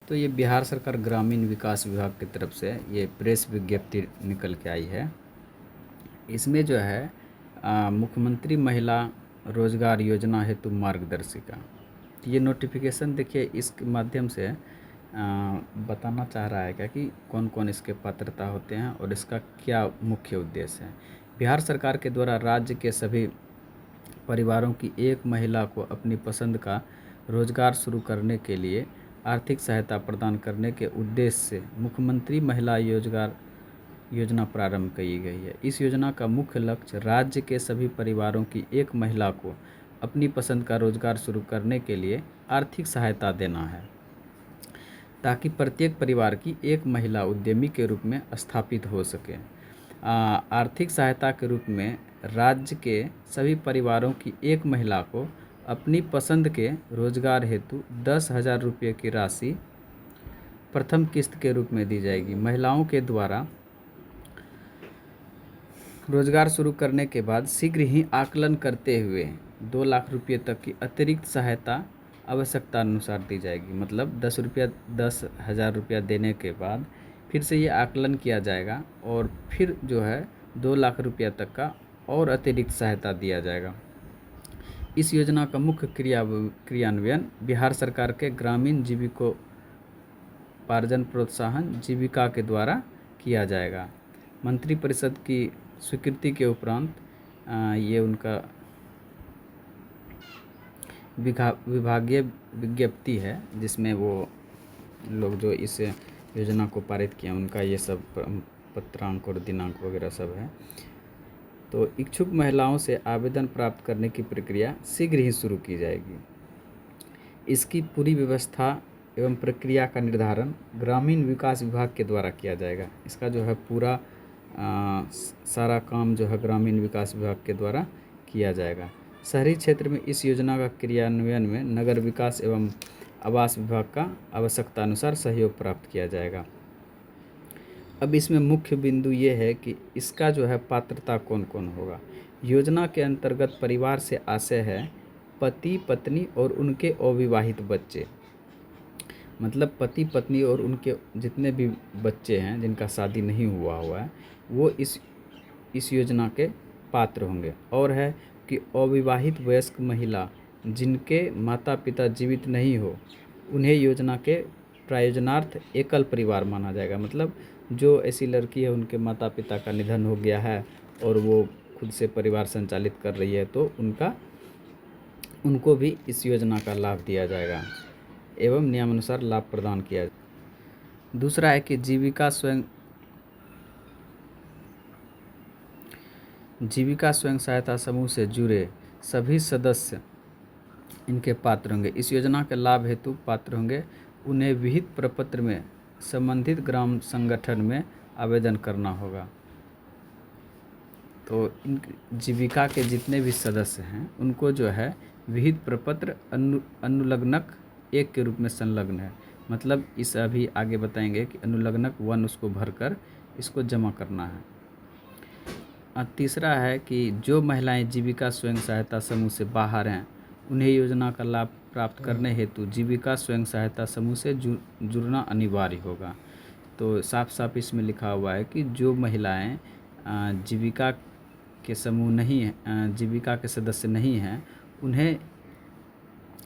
तो ये बिहार सरकार ग्रामीण विकास विभाग की तरफ से ये प्रेस विज्ञप्ति निकल के आई है। इसमें जो है मुख्यमंत्री महिला रोजगार योजना हेतु मार्गदर्शिका, ये नोटिफिकेशन देखिए इसके माध्यम से बताना चाह रहा है क्या कि कौन कौन इसके पात्रता होते हैं और इसका क्या मुख्य उद्देश्य है। बिहार सरकार के द्वारा राज्य के सभी परिवारों की एक महिला को अपनी पसंद का रोजगार शुरू करने के लिए आर्थिक सहायता प्रदान करने के उद्देश्य से मुख्यमंत्री महिला रोजगार योजना प्रारंभ की गई है। इस योजना का मुख्य लक्ष्य राज्य के सभी परिवारों की एक महिला को अपनी पसंद का रोजगार शुरू करने के लिए आर्थिक सहायता देना है, ताकि प्रत्येक परिवार की एक महिला उद्यमी के रूप में स्थापित हो सके। आर्थिक सहायता के रूप में राज्य के सभी परिवारों की एक महिला को अपनी पसंद के रोजगार हेतु 10,000 रुपये की राशि प्रथम किस्त के रूप में दी जाएगी। महिलाओं के द्वारा रोजगार शुरू करने के बाद शीघ्र ही आकलन करते हुए 2 लाख रुपये तक की अतिरिक्त सहायता आवश्यकता अनुसार दी जाएगी। मतलब 10,000 रुपया देने के बाद फिर से ये आकलन किया जाएगा और फिर जो है 2 लाख रुपया तक का और अतिरिक्त सहायता दिया जाएगा। इस योजना का मुख्य क्रियान्वयन बिहार सरकार के ग्रामीण जीविकोपार्जन प्रोत्साहन जीविका के द्वारा किया जाएगा। मंत्रिपरिषद की स्वीकृति के उपरांत ये उनका विभागीय विज्ञप्ति है, जिसमें वो लोग जो इस योजना को पारित किया उनका ये सब पत्रांक और दिनांक वगैरह सब है। तो इच्छुक महिलाओं से आवेदन प्राप्त करने की प्रक्रिया शीघ्र ही शुरू की जाएगी। इसकी पूरी व्यवस्था एवं प्रक्रिया का निर्धारण ग्रामीण विकास विभाग के द्वारा किया जाएगा। इसका जो है पूरा सारा काम जो है ग्रामीण विकास विभाग के द्वारा किया जाएगा। शहरी क्षेत्र में इस योजना का क्रियान्वयन में नगर विकास एवं आवास विभाग का आवश्यकता अनुसार सहयोग प्राप्त किया जाएगा। अब इसमें मुख्य बिंदु ये है कि इसका जो है पात्रता कौन कौन होगा। योजना के अंतर्गत परिवार से आशय है पति पत्नी और उनके अविवाहित बच्चे, मतलब पति पत्नी और उनके जितने भी बच्चे हैं जिनका शादी नहीं हुआ है वो इस योजना के पात्र होंगे। और है कि अविवाहित वयस्क महिला जिनके माता पिता जीवित नहीं हो उन्हें योजना के प्रयोजनार्थ एकल परिवार माना जाएगा। मतलब जो ऐसी लड़की है उनके माता पिता का निधन हो गया है और वो खुद से परिवार संचालित कर रही है तो उनको भी इस योजना का लाभ दिया जाएगा एवं नियमानुसार लाभ प्रदान किया जाएगा। दूसरा है कि जीविका स्वयं सहायता समूह से जुड़े सभी सदस्य इनके पात्र होंगे। इस योजना के लाभ हेतु पात्र होंगे उन्हें विहित प्रपत्र में संबंधित ग्राम संगठन में आवेदन करना होगा। तो इन जीविका के जितने भी सदस्य हैं उनको जो है विहित प्रपत्र अनुलग्नक 1 के रूप में संलग्न है। मतलब इस अभी आगे बताएंगे कि अनुलग्नक 1 उसको भरकर इसको जमा करना है। तीसरा है कि जो महिलाएं जीविका स्वयं सहायता समूह से बाहर हैं उन्हें योजना का लाभ प्राप्त करने हेतु जीविका स्वयं सहायता समूह से जुड़ना अनिवार्य होगा। तो साफ साफ इसमें लिखा हुआ है कि जो महिलाएं जीविका के समूह नहीं हैं, जीविका के सदस्य नहीं हैं, उन्हें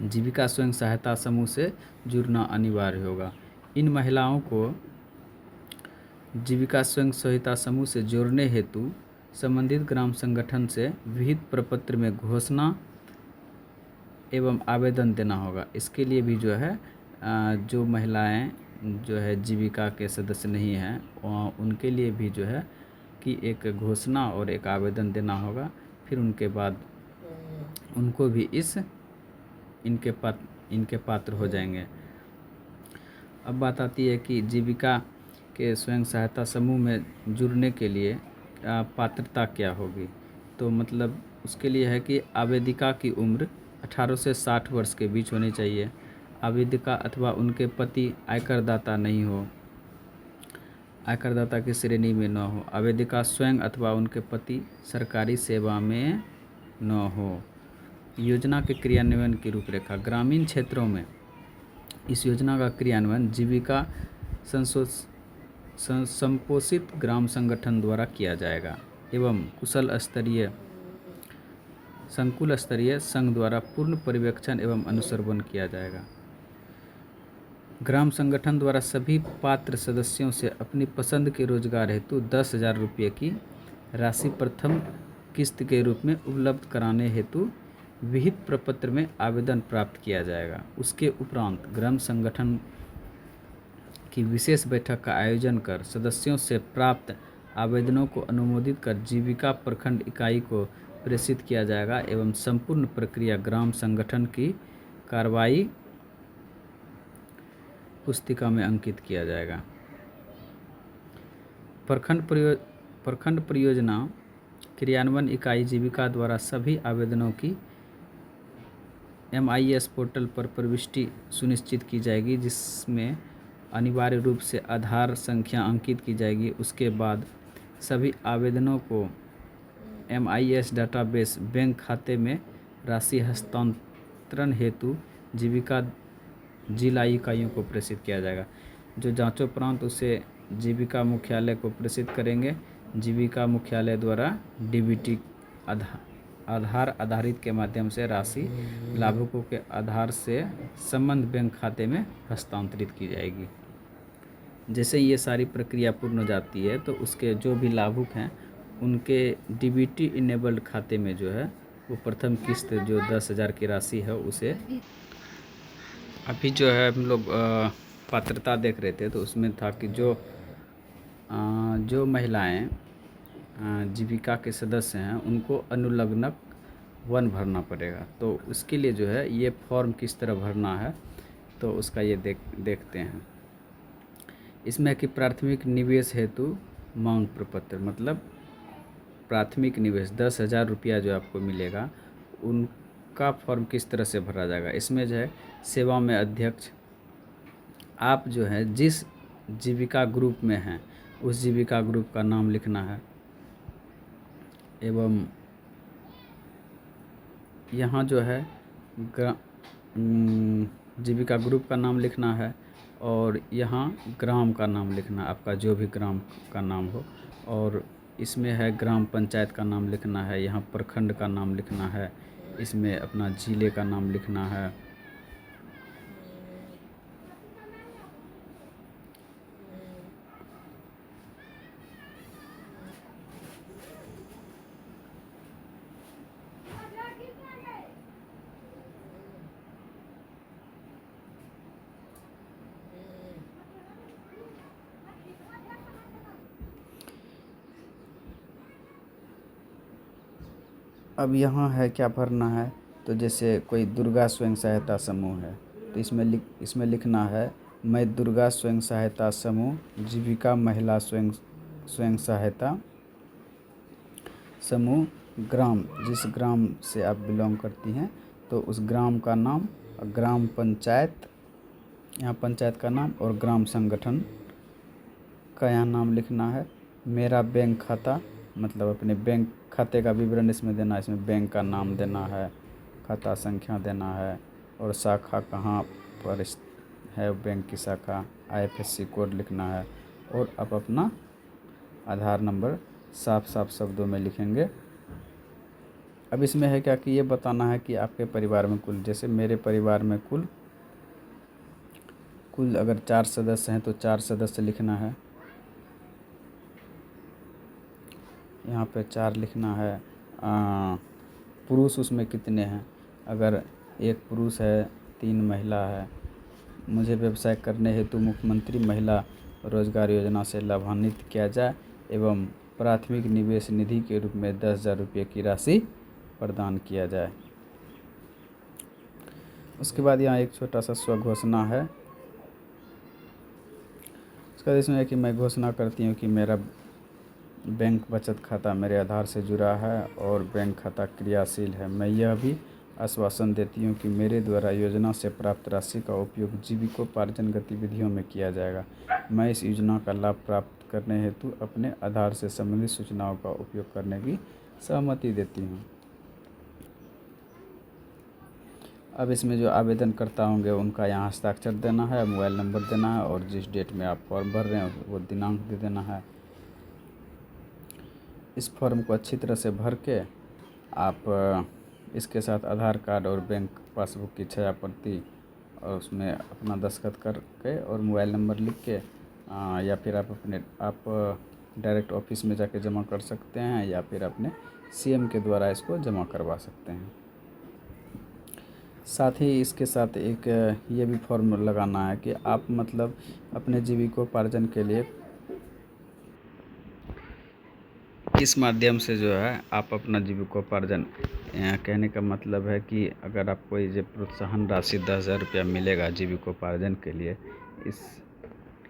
जीविका स्वयं सहायता समूह से जुड़ना अनिवार्य होगा। इन महिलाओं को जीविका स्वयं सहायता समूह से जोड़ने हेतु संबंधित ग्राम संगठन से विहित प्रपत्र में घोषणा एवं आवेदन देना होगा। इसके लिए भी जो है जो महिलाएं जो है जीविका के सदस्य नहीं हैं उनके लिए भी जो है कि एक घोषणा और एक आवेदन देना होगा। फिर उनके बाद उनको भी इनके पात्र हो जाएंगे। अब बात आती है कि जीविका के स्वयं सहायता समूह में जुड़ने के लिए पात्रता क्या होगी। तो मतलब उसके लिए है कि आवेदिका की उम्र 18 से 60 वर्ष के बीच होनी चाहिए। आवेदिका अथवा उनके पति आयकरदाता नहीं हो, आयकरदाता की श्रेणी में न हो। आवेदिका स्वयं अथवा उनके पति सरकारी सेवा में न हो। योजना के क्रियान्वयन की रूपरेखा। ग्रामीण क्षेत्रों में इस योजना का क्रियान्वयन जीविका संपोषित ग्राम संगठन द्वारा किया जाएगा एवं संकुल स्तरीय संघ द्वारा पूर्ण पर्यवेक्षण एवं अनुश्रवण किया जाएगा। ग्राम संगठन द्वारा सभी पात्र सदस्यों से अपनी पसंद के रोजगार हेतु 10,000 रुपये की राशि प्रथम किस्त के रूप में उपलब्ध कराने हेतु विहित प्रपत्र में आवेदन प्राप्त किया जाएगा। उसके उपरांत ग्राम संगठन की विशेष बैठक का आयोजन कर सदस्यों से प्राप्त आवेदनों को अनुमोदित कर जीविका प्रखंड इकाई को प्रेषित किया जाएगा एवं संपूर्ण प्रक्रिया ग्राम संगठन की कार्रवाई पुस्तिका में अंकित किया जाएगा। प्रखंड परियोजना क्रियान्वयन इकाई जीविका द्वारा सभी आवेदनों की MIS पोर्टल पर प्रविष्टि सुनिश्चित की जाएगी, जिसमें अनिवार्य रूप से आधार संख्या अंकित की जाएगी। उसके बाद सभी आवेदनों को MIS डाटाबेस बैंक खाते में राशि हस्तांतरण हेतु जीविका जिला इकाइयों को प्रेषित किया जाएगा, जो जांचोपरांत उसे जीविका मुख्यालय को प्रेषित करेंगे। जीविका मुख्यालय द्वारा DBT आधार आधारित के माध्यम से राशि लाभुकों के आधार से संबंध बैंक खाते में हस्तांतरित की जाएगी। जैसे ये सारी प्रक्रिया पूर्ण हो जाती है तो उसके जो भी लाभुक हैं उनके DBT इनेबल्ड खाते में जो है वो प्रथम किस्त जो 10,000 की राशि है उसे अभी जो है हम लोग पात्रता देख रहे थे तो उसमें था कि जो महिलाएं जीविका के सदस्य हैं उनको अनुलग्नक 1 भरना पड़ेगा। तो उसके लिए जो है ये फॉर्म किस तरह भरना है तो उसका ये देखते हैं। इसमें कि प्राथमिक निवेश हेतु मांग प्रपत्र, मतलब प्राथमिक निवेश 10,000 रुपया जो आपको मिलेगा उनका फॉर्म किस तरह से भरा जाएगा। इसमें जो है सेवा में अध्यक्ष, आप जो है जिस जीविका ग्रुप में हैं उस जीविका ग्रुप का नाम लिखना है एवं यहाँ जो है जीविका ग्रुप का नाम लिखना है और यहाँ ग्राम का नाम लिखना है, आपका जो भी ग्राम का नाम हो। और इसमें है ग्राम पंचायत का नाम लिखना है, यहाँ प्रखंड का नाम लिखना है, इसमें अपना जिले का नाम लिखना है। अब यहाँ है क्या भरना है, तो जैसे कोई दुर्गा स्वयं सहायता समूह है तो इसमें लिखना है मैं दुर्गा स्वयं सहायता समूह जीविका महिला स्वयं सहायता समूह ग्राम, जिस ग्राम से आप बिलोंग करती हैं तो उस ग्राम का नाम, ग्राम पंचायत, यहाँ पंचायत का नाम और ग्राम संगठन का यहाँ नाम लिखना है। मेरा बैंक खाता, मतलब अपने बैंक खाते का विवरण इसमें देना है, इसमें बैंक का नाम देना है, खाता संख्या देना है और शाखा कहाँ पर है बैंक की शाखा, IFSC कोड लिखना है और आप अपना आधार नंबर साफ साफ शब्दों में लिखेंगे। अब इसमें है क्या कि ये बताना है कि आपके परिवार में कुल, जैसे मेरे परिवार में कुल अगर 4 सदस्य हैं तो 4 सदस्य लिखना है, यहाँ पे 4 लिखना है। पुरुष उसमें कितने हैं, अगर 1 पुरुष है 3 महिला है। मुझे व्यवसाय करने हेतु मुख्यमंत्री महिला रोजगार योजना से लाभान्वित किया जाए एवं प्राथमिक निवेश निधि के रूप में 10,000 रुपये की राशि प्रदान किया जाए। उसके बाद यहाँ एक छोटा सा स्वघोषणा है। उसके बाद इसमें है कि मैं घोषणा करती हूँ कि मेरा बैंक बचत खाता मेरे आधार से जुड़ा है और बैंक खाता क्रियाशील है। मैं यह भी आश्वासन देती हूँ कि मेरे द्वारा योजना से प्राप्त राशि का उपयोग जीविकोपार्जन गतिविधियों में किया जाएगा। मैं इस योजना का लाभ प्राप्त करने हेतु अपने आधार से संबंधित सूचनाओं का उपयोग करने की सहमति देती हूँ। अब इसमें जो आवेदनकर्ता होंगे उनका यहाँ हस्ताक्षर देना है, मोबाइल नंबर देना है और जिस डेट में आप फॉर्म भर रहे हैं वो दिनांक दे देना है। इस फॉर्म को अच्छी तरह से भर के आप इसके साथ आधार कार्ड और बैंक पासबुक की 6 प्रति और उसमें अपना दस्तखत करके और मोबाइल नंबर लिख के या फिर आप डायरेक्ट ऑफिस में जाके जमा कर सकते हैं या फिर अपने सीएम के द्वारा इसको जमा करवा सकते हैं। साथ ही इसके साथ एक ये भी फॉर्म लगाना है कि आप मतलब अपने जीविकोपार्जन के लिए इस माध्यम से जो है आप अपना जीविकोपार्जन कहने का मतलब है कि अगर आपको ये प्रोत्साहन राशि 10,000 रुपया मिलेगा जीविकोपार्जन के लिए,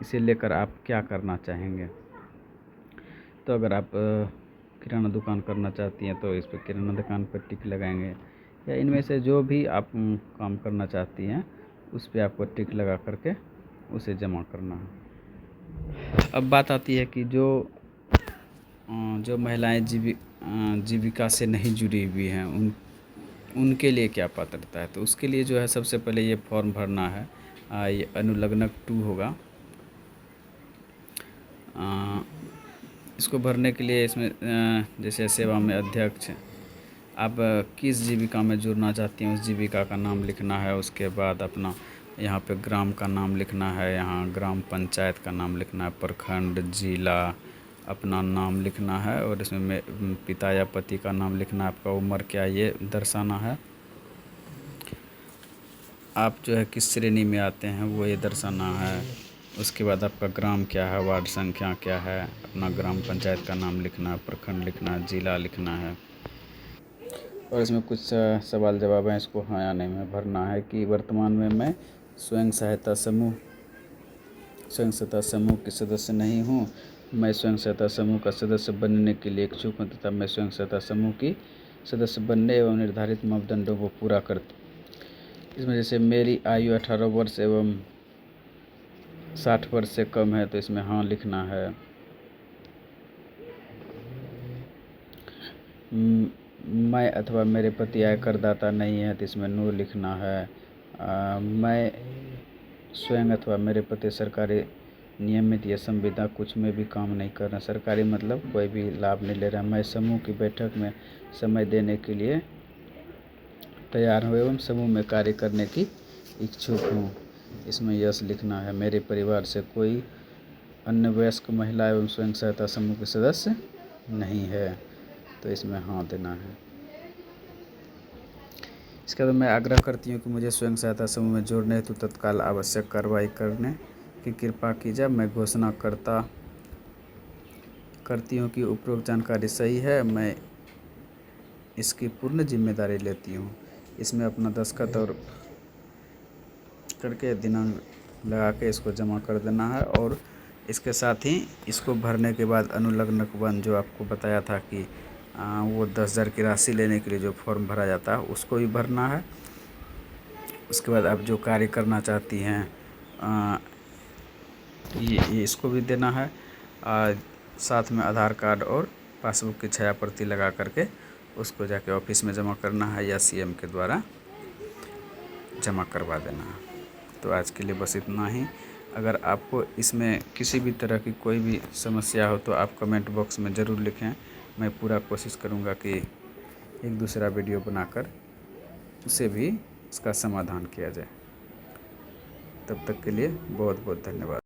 इसे लेकर आप क्या करना चाहेंगे। तो अगर आप किराना दुकान करना चाहती हैं तो इस पर किराना दुकान पर टिक लगाएंगे, या इनमें से जो भी आप काम करना चाहती हैं उस पर आपको टिक लगा करके उसे जमा करना है। अब बात आती है कि जो महिलाएं जीविका से नहीं जुड़ी हुई हैं उनके लिए क्या पात्रता है। तो उसके लिए जो है सबसे पहले ये फॉर्म भरना है। ये अनुलग्नक 2 होगा। इसको भरने के लिए इसमें जैसे सेवा में अध्यक्ष, आप किस जीविका में जुड़ना चाहती हैं उस जीविका का नाम लिखना है। उसके बाद अपना यहाँ पे ग्राम का नाम लिखना है, यहाँ ग्राम पंचायत का नाम लिखना है, प्रखंड, जिला, अपना नाम लिखना है और इसमें पिता या पति का नाम लिखना है, आपका उम्र क्या ये दर्शाना है, आप जो है किस श्रेणी में आते हैं वो ये दर्शाना है। उसके बाद आपका ग्राम क्या है, वार्ड संख्या क्या है, अपना ग्राम पंचायत का नाम लिखना है, प्रखंड लिखना है, जिला लिखना है और इसमें कुछ सवाल जवाब हैं, इसको हाँ या नहीं में भरना है कि वर्तमान में मैं स्वयं सहायता समूह की सदस्य नहीं हूँ, मैं स्वयं सहायता समूह का सदस्य बनने के लिए इच्छुक हूँ तथा मैं स्वयं सहायता समूह की सदस्य बनने एवं निर्धारित मापदंडों को पूरा करती। इसमें जैसे मेरी आयु 18 वर्ष एवं 60 वर्ष से कम है तो इसमें हाँ लिखना है। मैं अथवा मेरे पति आय करदाता नहीं है तो इसमें नो लिखना है। मैं स्वयं अथवा मेरे पति सरकारी नियमित या संविदा कुछ में भी काम नहीं कर रहा, सरकारी मतलब कोई भी लाभ नहीं ले रहा। मैं समूह की बैठक में समय देने के लिए तैयार हूँ एवं समूह में कार्य करने की इच्छुक हूँ, इसमें यस लिखना है। मेरे परिवार से कोई अन्य वयस्क महिला एवं स्वयं सहायता समूह के सदस्य नहीं है तो इसमें हाँ देना है। इसके बाद मैं आग्रह करती हूँ कि मुझे स्वयं सहायता समूह में जोड़ने हेतु तत्काल आवश्यक कार्रवाई करने की कृपा कीजिए। मैं घोषणा करती हूँ कि उपरोक्त जानकारी सही है, मैं इसकी पूर्ण जिम्मेदारी लेती हूँ। इसमें अपना दस्तखत और करके दिनांक लगा के इसको जमा कर देना है और इसके साथ ही इसको भरने के बाद अनुलग्नक 1 जो आपको बताया था कि वो 10,000 की राशि लेने के लिए जो फॉर्म भरा जाता है उसको भी भरना है। उसके बाद आप जो कार्य करना चाहती हैं ये इसको भी देना है। साथ में आधार कार्ड और पासबुक की 6 प्रति लगा करके उसको जाके ऑफिस में जमा करना है या सीएम के द्वारा जमा करवा देना है। तो आज के लिए बस इतना ही। अगर आपको इसमें किसी भी तरह की कोई भी समस्या हो तो आप कमेंट बॉक्स में ज़रूर लिखें, मैं पूरा कोशिश करूँगा कि एक दूसरा वीडियो बनाकर उसे भी इसका समाधान किया जाए। तब तक के लिए बहुत बहुत धन्यवाद।